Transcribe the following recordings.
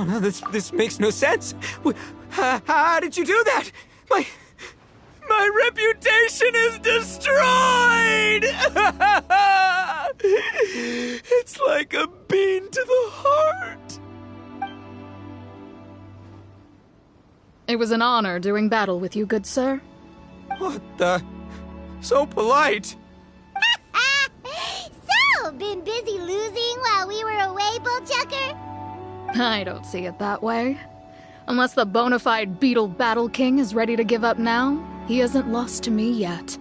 No, this makes no sense. How did you do that? My reputation is destroyed! It's like a bean to the heart. It was an honor doing battle with you, good sir. What the? So polite. So, been busy losing while we were away, Bullchucker? I don't see it that way. Unless the bona fide Beetle Battle King is ready to give up now, he hasn't lost to me yet.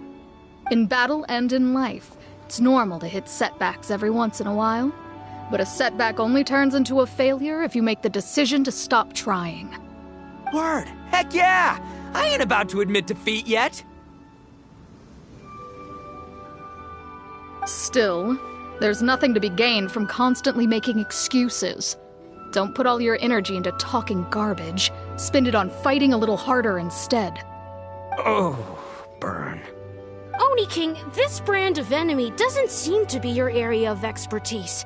In battle and in life, it's normal to hit setbacks every once in a while. But a setback only turns into a failure if you make the decision to stop trying. Word. Heck yeah! I ain't about to admit defeat yet. Still, there's nothing to be gained from constantly making excuses. Don't put all your energy into talking garbage. Spend it on fighting a little harder instead. Oh, burn. Oni King, this brand of enemy doesn't seem to be your area of expertise.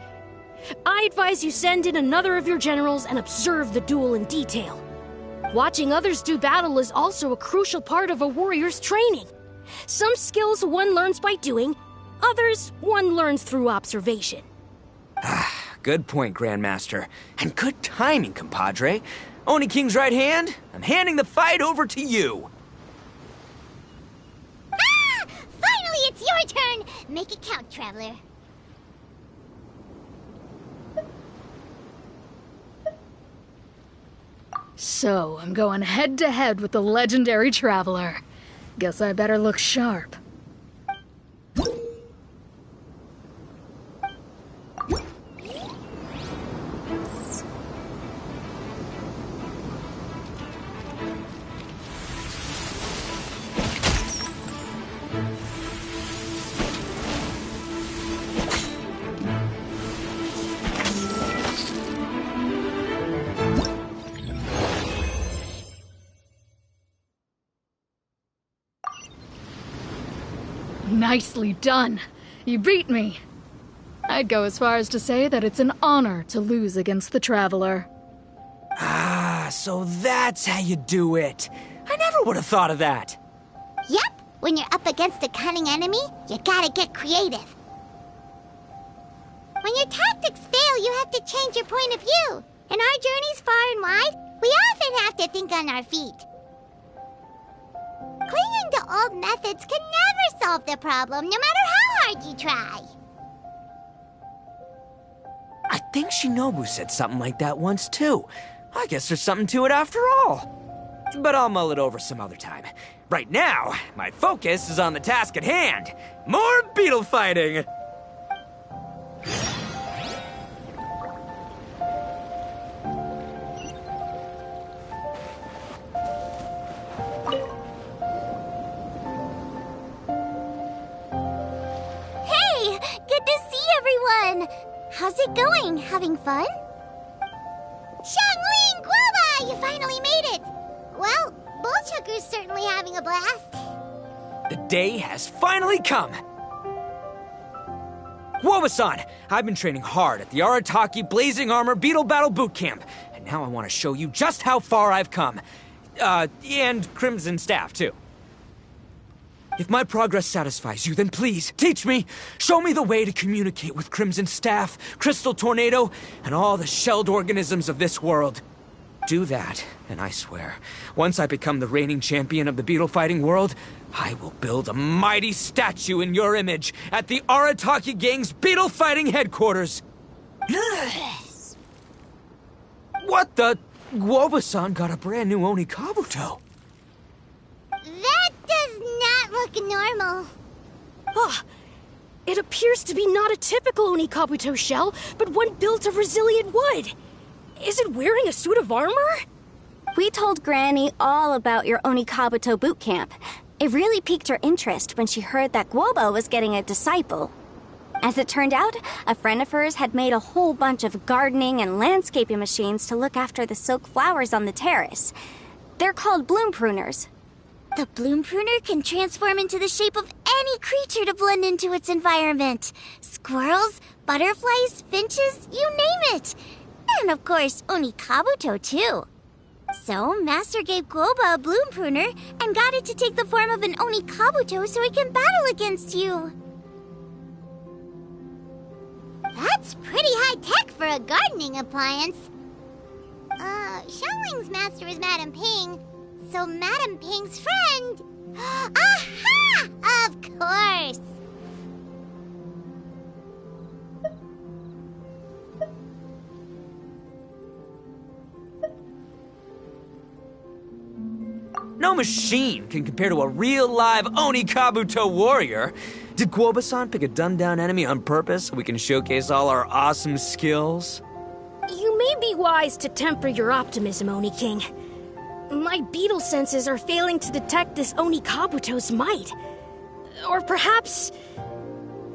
I advise you send in another of your generals and observe the duel in detail. Watching others do battle is also a crucial part of a warrior's training. Some skills one learns by doing, others one learns through observation. Good point, Grandmaster. And good timing, compadre. Oni King's right hand, I'm handing the fight over to you. Finally, it's your turn! Make it count, Traveler. So, I'm going head-to-head with the legendary Traveler. Guess I better look sharp. Nicely done. You beat me. I'd go as far as to say that it's an honor to lose against the Traveler. So that's how you do it. I never would have thought of that. Yep, when you're up against a cunning enemy, you gotta get creative. When your tactics fail, you have to change your point of view. In our journeys far and wide, we often have to think on our feet. Clinging to old methods can never solve the problem, no matter how hard you try. I think Shinobu said something like that once, too. I guess there's something to it after all. But I'll mull it over some other time. Right now, my focus is on the task at hand. More beetle fighting! Hey! Good to see everyone! How's it going? Having fun? Xiangling Guoba! You finally made it! Well, Bullchucker's certainly having a blast. The day has finally come! Guoba-san, I've been training hard at the Arataki Blazing Armor Beetle Battle Boot Camp, and now I want to show you just how far I've come. And Crimson Staff, too. If my progress satisfies you, then please, teach me. Show me the way to communicate with Crimson Staff, Crystal Tornado, and all the shelled organisms of this world. Do that, and I swear, once I become the reigning champion of the beetle fighting world, I will build a mighty statue in your image at the Arataki Gang's beetle fighting headquarters. What the? Guoba-san got a brand new Oni Kabuto. That does not look normal. Ah, it appears to be not a typical Oni Kabuto shell, but one built of resilient wood. Is it wearing a suit of armor? We told Granny all about your Oni Kabuto boot camp. It really piqued her interest when she heard that Guoba was getting a disciple. As it turned out, a friend of hers had made a whole bunch of gardening and landscaping machines to look after the silk flowers on the terrace. They're called bloom pruners. The bloom pruner can transform into the shape of any creature to blend into its environment. Squirrels, butterflies, finches, you name it. And of course, Onikabuto too. So, Master gave Guoba a bloom pruner and got it to take the form of an Onikabuto so it can battle against you. That's pretty high-tech for a gardening appliance. Xiaoling's master is Madame Ping, so Madame Ping's friend... Aha! Of course! No machine can compare to a real live Onikabuto warrior. Did Guoba-san pick a dumbed-down enemy on purpose so we can showcase all our awesome skills? You may be wise to temper your optimism, Oni King. My beetle senses are failing to detect this Onikabuto's might. Or perhaps...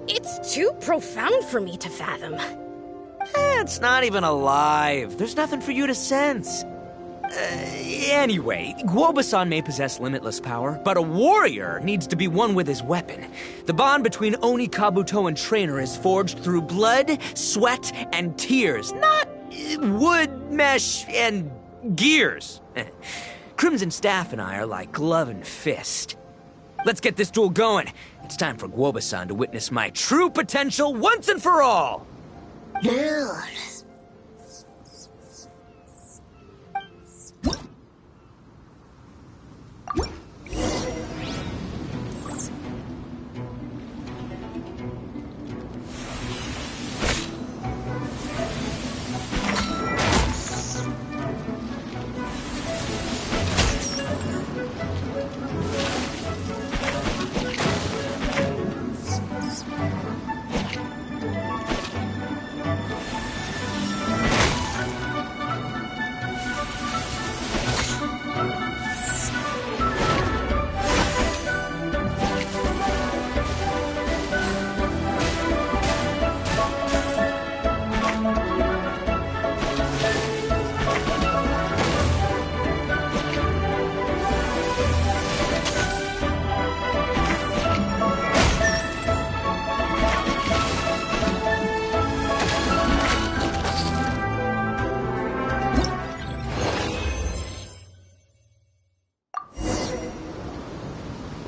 it's too profound for me to fathom. It's not even alive. There's nothing for you to sense. Anyway, Guoba-san may possess limitless power, but a warrior needs to be one with his weapon. The bond between Onikabuto and trainer is forged through blood, sweat, and tears, not wood, mesh, and gears. Crimson Staff and I are like glove and fist. Let's get this duel going. It's time for Guoba-san to witness my true potential once and for all.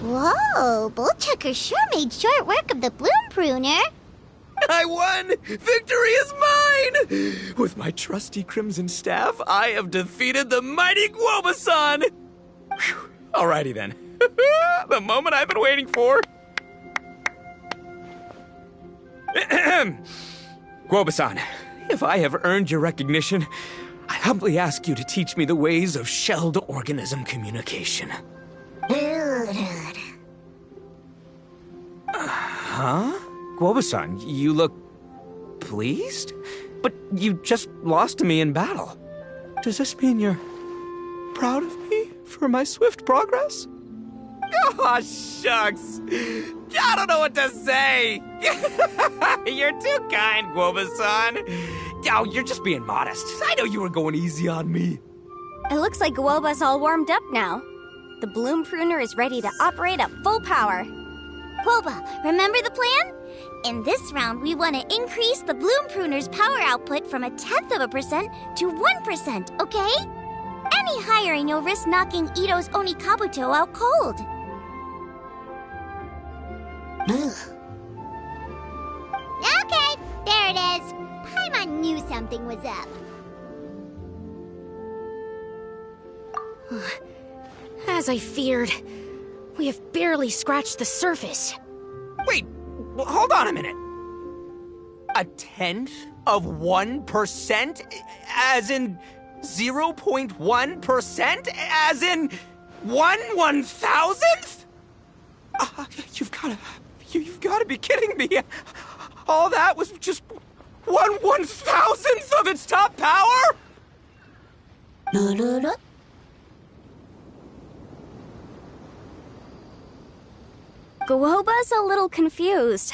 Whoa, Bullchucker sure made short work of the bloom pruner. I won! Victory is mine! With my trusty Crimson Staff, I have defeated the mighty Guoba-san! Whew. Alrighty then. The moment I've been waiting for. Guoba-san, if I have earned your recognition, I humbly ask you to teach me the ways of shelled organism communication. Huh? Guoba-san, you look pleased? But you just lost to me in battle. Does this mean you're proud of me for my swift progress? Oh, shucks. I don't know what to say. You're too kind, Guoba-san. Oh, you're just being modest. I know you were going easy on me. It looks like Guoba's all warmed up now. The bloom pruner is ready to operate at full power. Guoba, remember the plan? In this round, we want to increase the bloom pruner's power output from 0.1% to 1%, okay? Any higher and you'll risk knocking Ito's Onikabuto out cold. Okay, there it is. Paimon knew something was up. As I feared, we have barely scratched the surface. Wait, hold on a minute. 0.1%? As in 0.1%? As in 1/1000th? You've gotta be kidding me. All that was just 1/1000th of its top power? Guoba's a little confused.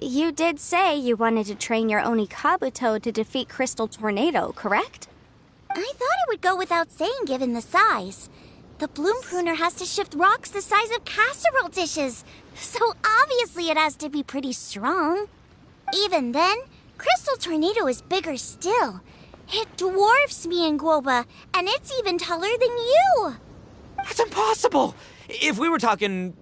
You did say you wanted to train your Oni Kabuto to defeat Crystal Tornado, correct? I thought it would go without saying given the size. The Bloom Pruner has to shift rocks the size of casserole dishes, so obviously it has to be pretty strong. Even then, Crystal Tornado is bigger still. It dwarfs me and Guoba, and it's even taller than you. That's impossible! If we were talking,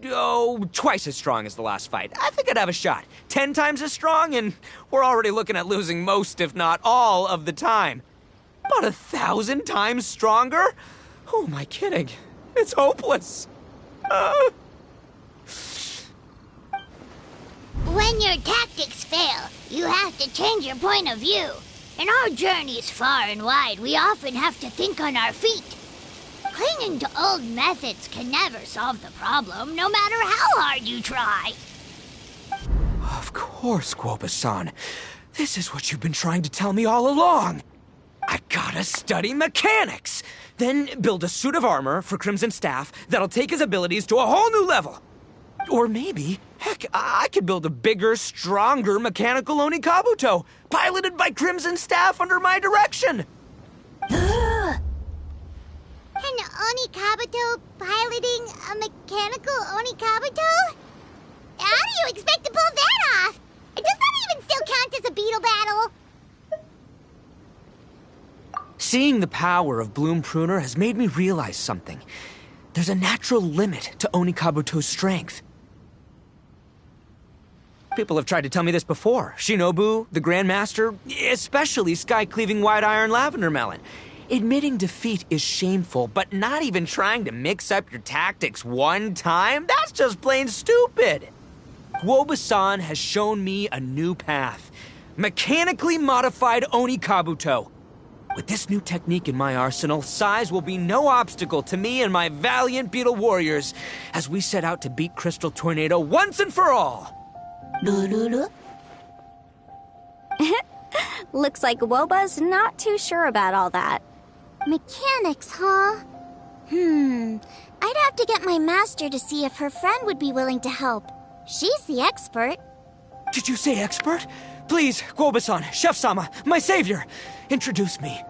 twice as strong as the last fight, I think I'd have a shot. 10 times as strong, and we're already looking at losing most, if not all, of the time. About 1,000 times stronger? Who am I kidding? It's hopeless. When your tactics fail, you have to change your point of view. In our journeys far and wide, we often have to think on our feet. Clinging to old methods can never solve the problem, no matter how hard you try. Of course, Guoba-san. This is what you've been trying to tell me all along. I gotta study mechanics, then build a suit of armor for Crimson Staff that'll take his abilities to a whole new level. Or maybe, heck, I could build a bigger, stronger mechanical Oni Kabuto, piloted by Crimson Staff under my direction. An Oni Kabuto piloting a mechanical Oni Kabuto? How do you expect to pull that off? Does that even still count as a beetle battle? Seeing the power of Bloom Pruner has made me realize something. There's a natural limit to Oni Kabuto's strength. People have tried to tell me this before. Shinobu, the Grandmaster, especially Sky-Cleaving White Iron Lavender Melon. Admitting defeat is shameful, but not even trying to mix up your tactics one time? That's just plain stupid! Guoba-san has shown me a new path. Mechanically modified Oni Kabuto. With this new technique in my arsenal, size will be no obstacle to me and my valiant beetle warriors as we set out to beat Crystal Tornado once and for all. Looks like Woba's not too sure about all that. Mechanics, huh? I'd have to get my master to see if her friend would be willing to help. She's the expert. Did you say expert? Please, Guoba-san, Chef-sama, my savior, introduce me.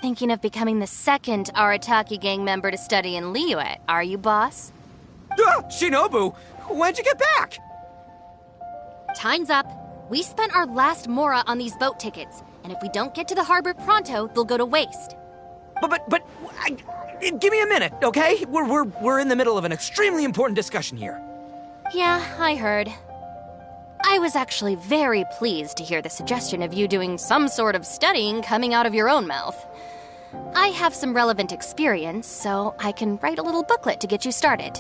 Thinking of becoming the second Arataki gang member to study in Liyue, are you, boss? Shinobu, when'd you get back? Time's up. We spent our last mora on these boat tickets, and if we don't get to the harbor pronto, they'll go to waste. Give me a minute, okay? We're in the middle of an extremely important discussion here. Yeah, I heard. I was actually very pleased to hear the suggestion of you doing some sort of studying coming out of your own mouth. I have some relevant experience, so I can write a little booklet to get you started.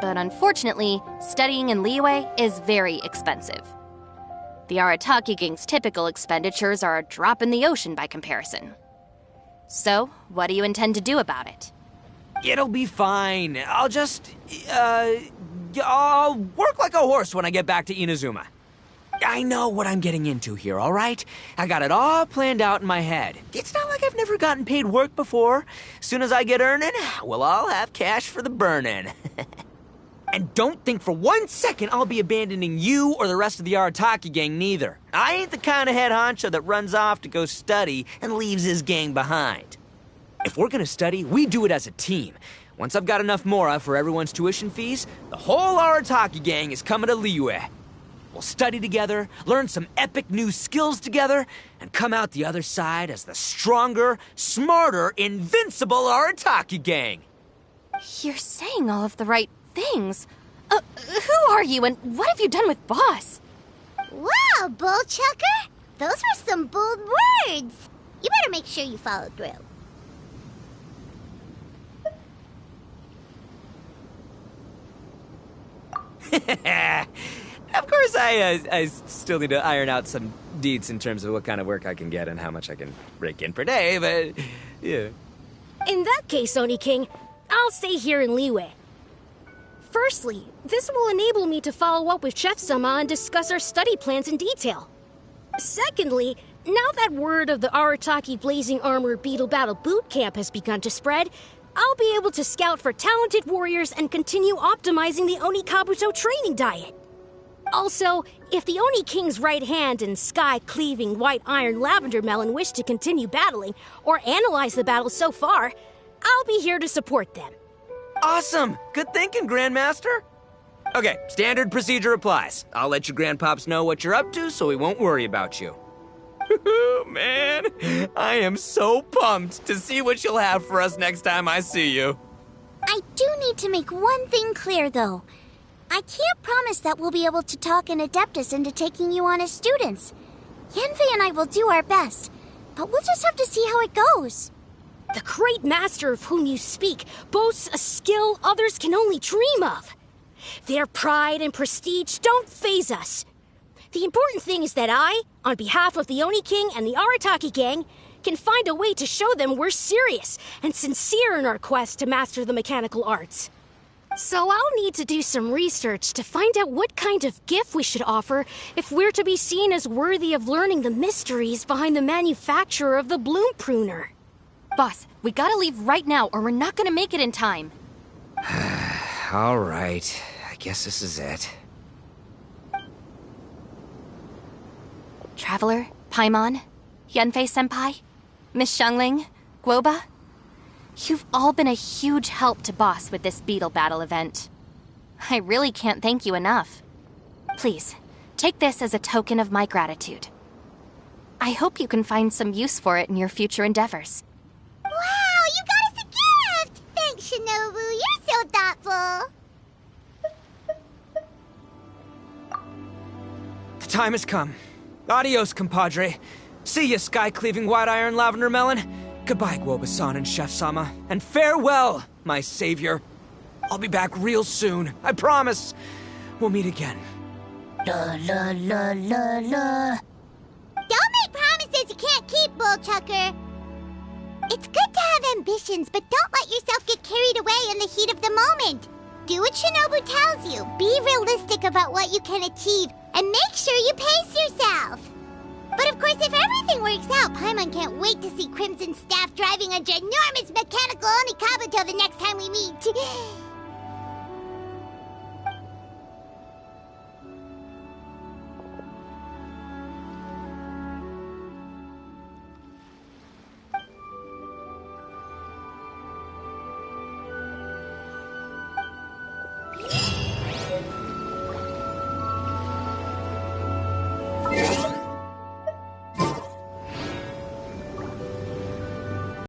But unfortunately, studying in Liyue is very expensive. The Arataki gang's typical expenditures are a drop in the ocean by comparison. So, what do you intend to do about it? It'll be fine. I'll work like a horse when I get back to Inazuma. I know what I'm getting into here, all right? I got it all planned out in my head. It's not like I've never gotten paid work before. Soon as I get earning, we'll all have cash for the burning. And don't think for 1 second I'll be abandoning you or the rest of the Arataki gang neither. I ain't the kind of head honcho that runs off to go study and leaves his gang behind. If we're gonna study, we do it as a team. Once I've got enough mora for everyone's tuition fees, the whole Arataki gang is coming to Liyue. We'll study together, learn some epic new skills together, and come out the other side as the stronger, smarter, invincible Arataki gang. You're saying all of the right things. Who are you and what have you done with Boss? Wow, Bullchucker! Those were some bold words! You better make sure you follow through. Of course, I still need to iron out some deets in terms of what kind of work I can get and how much I can rake in per day, but yeah. In that case, Oni King, I'll stay here in Liyue. Firstly, this will enable me to follow up with Chef-sama and discuss our study plans in detail. Secondly, now that word of the Arataki Blazing Armor Beetle Battle Boot Camp has begun to spread, I'll be able to scout for talented warriors and continue optimizing the Oni Kabuto training diet. Also, if the Oni King's right hand and sky-cleaving white iron lavender melon wish to continue battling or analyze the battle so far, I'll be here to support them. Awesome! Good thinking, Grandmaster! Okay, standard procedure applies. I'll let your grandpops know what you're up to so we won't worry about you. Man, I am so pumped to see what you'll have for us next time I see you. I do need to make one thing clear, though. I can't promise that we'll be able to talk an Adeptus into taking you on as students. Yanfei and I will do our best, but we'll just have to see how it goes. The great master of whom you speak boasts a skill others can only dream of. Their pride and prestige don't faze us. The important thing is that I, on behalf of the Oni King and the Arataki gang, can find a way to show them we're serious and sincere in our quest to master the mechanical arts. So I'll need to do some research to find out what kind of gift we should offer if we're to be seen as worthy of learning the mysteries behind the manufacture of the bloom pruner. Boss, we gotta leave right now or we're not gonna make it in time. All right, I guess this is it. Traveler, Paimon, Yanfei-senpai, Miss Xiangling, Guoba. You've all been a huge help to Boss with this beetle battle event. I really can't thank you enough. Please, take this as a token of my gratitude. I hope you can find some use for it in your future endeavors. Wow, you got us a gift! Thanks, Shinobu. You're so thoughtful. The time has come. Adios, compadre. See ya, sky-cleaving white iron lavender melon. Goodbye, Guoba-san and Chef-sama. And farewell, my savior. I'll be back real soon, I promise. We'll meet again. La la la la la. Don't make promises you can't keep, Bullchucker. It's good to have ambitions, but don't let yourself get carried away in the heat of the moment. Do what Shinobu tells you. Be realistic about what you can achieve, and make sure you pace yourself. But of course, if everything works out, Paimon can't wait to see Crimson Staff driving a ginormous mechanical Oni Kabuto the next time we meet.